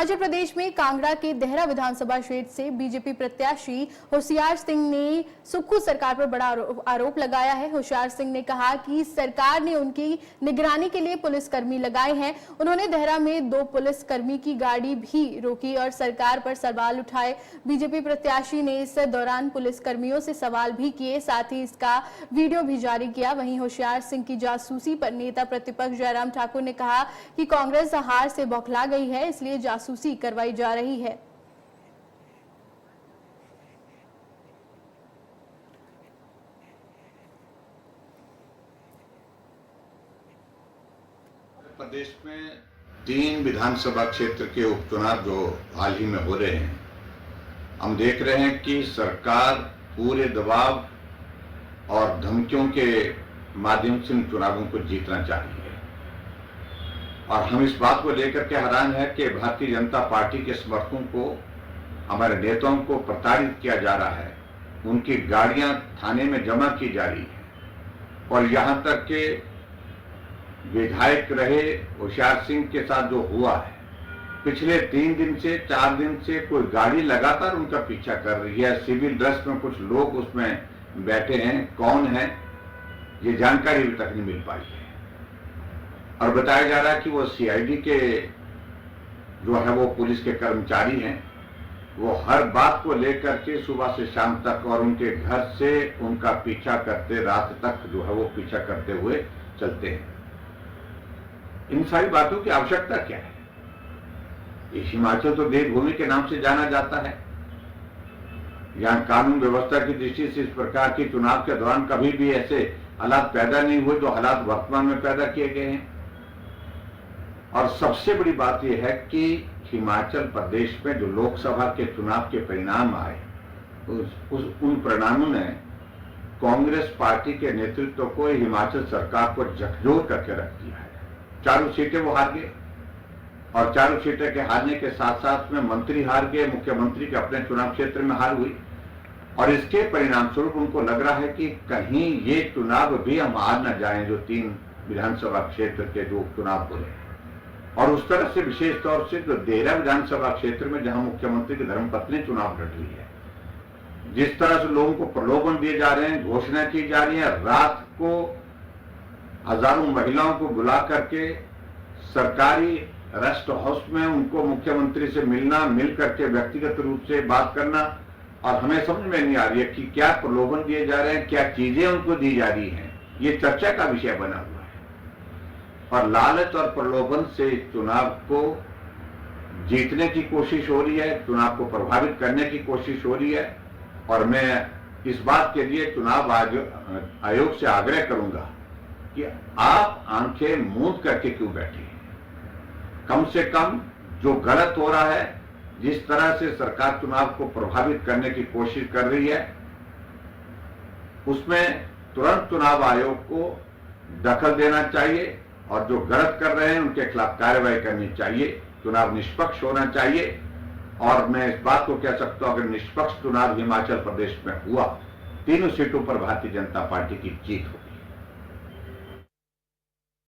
हिमाचल प्रदेश में कांगड़ा के देहरा विधानसभा क्षेत्र से बीजेपी प्रत्याशी होशियार सिंह ने सुक्खू सरकार पर बड़ा आरोप लगाया है। होशियार सिंह ने कहा कि सरकार ने उनकी निगरानी के लिए पुलिसकर्मी लगाए हैं। उन्होंने देहरा में 2 पुलिसकर्मी की गाड़ी भी रोकी और सरकार पर सवाल उठाए। बीजेपी प्रत्याशी ने इस दौरान पुलिसकर्मियों से सवाल भी किए, साथ ही इसका वीडियो भी जारी किया। वहीं होशियार सिंह की जासूसी पर नेता प्रतिपक्ष जयराम ठाकुर ने कहा कि कांग्रेस हार से बौखला गई है, इसलिए जासूसी करवाई जा रही है। प्रदेश में 3 विधानसभा क्षेत्र के उपचुनाव जो हाल ही में हो रहे हैं, हम देख रहे हैं कि सरकार पूरे दबाव और धमकियों के माध्यम से इन चुनावों को जीतना चाह रही है। और हम इस बात को लेकर के हैरान है कि भारतीय जनता पार्टी के समर्थकों को, हमारे नेताओं को प्रताड़ित किया जा रहा है। उनकी गाड़ियां थाने में जमा की जा रही है और यहां तक के विधायक रहे होशियार सिंह के साथ जो हुआ है, पिछले 3 दिन से 4 दिन से कोई गाड़ी लगातार उनका पीछा कर रही है। सिविल ड्रेस में कुछ लोग उसमें बैठे हैं, कौन है ये जानकारी अभी तक नहीं मिल पाई है। और बताया जा रहा है कि वो सीआईडी के जो है वो पुलिस के कर्मचारी हैं। वो हर बात को लेकर के सुबह से शाम तक और उनके घर से उनका पीछा करते रात तक जो है वो पीछा करते हुए चलते हैं। इन सारी बातों की आवश्यकता क्या है? ये हिमाचल तो देवभूमि के नाम से जाना जाता है। यहाँ कानून व्यवस्था की दृष्टि से इस प्रकार के चुनाव के दौरान कभी भी ऐसे हालात पैदा नहीं हुए जो हालात वर्तमान में पैदा किए गए हैं। और सबसे बड़ी बात यह है कि हिमाचल प्रदेश में जो लोकसभा के चुनाव के परिणाम आए, उन परिणामों ने कांग्रेस पार्टी के नेतृत्व को, हिमाचल सरकार को झकझोर करके रख दिया है। 4 सीटें वो हार गए और 4 सीटें के हारने के साथ साथ में मंत्री हार गए, मुख्यमंत्री के अपने चुनाव क्षेत्र में हार हुई। और इसके परिणाम स्वरूप उनको लग रहा है कि कहीं ये चुनाव भी हम हार न जाएं, जो 3 विधानसभा क्षेत्र के जो उपचुनाव हो रहे हैं। और उस तरह से विशेष तौर से जो देहरा विधानसभा क्षेत्र में जहां मुख्यमंत्री की धर्मपत्नी चुनाव लड़ रही है, जिस तरह से लोगों को प्रलोभन दिए जा रहे हैं, घोषणा की जा रही है, रात को हजारों महिलाओं को बुला करके सरकारी रेस्ट हाउस में उनको मुख्यमंत्री से मिलना, मिल करके व्यक्तिगत रूप से बात करना, और हमें समझ में नहीं आ रही है कि क्या प्रलोभन दिए जा रहे हैं, क्या चीजें उनको दी जा रही हैं। ये चर्चा का विषय बना हुआ है। और लालच और प्रलोभन से चुनाव को जीतने की कोशिश हो रही है, चुनाव को प्रभावित करने की कोशिश हो रही है। और मैं इस बात के लिए चुनाव आयोग से आग्रह करूंगा कि आप आंखें मूंद करके क्यों बैठे हैं? कम से कम जो गलत हो रहा है, जिस तरह से सरकार चुनाव को प्रभावित करने की कोशिश कर रही है, उसमें तुरंत चुनाव आयोग को दखल देना चाहिए और जो गलत कर रहे हैं उनके खिलाफ कार्रवाई करनी चाहिए। चुनाव निष्पक्ष होना चाहिए। और मैं इस बात को कह सकता हूं, अगर निष्पक्ष चुनाव हिमाचल प्रदेश में हुआ, 3 सीटों पर भारतीय जनता पार्टी की जीत हो।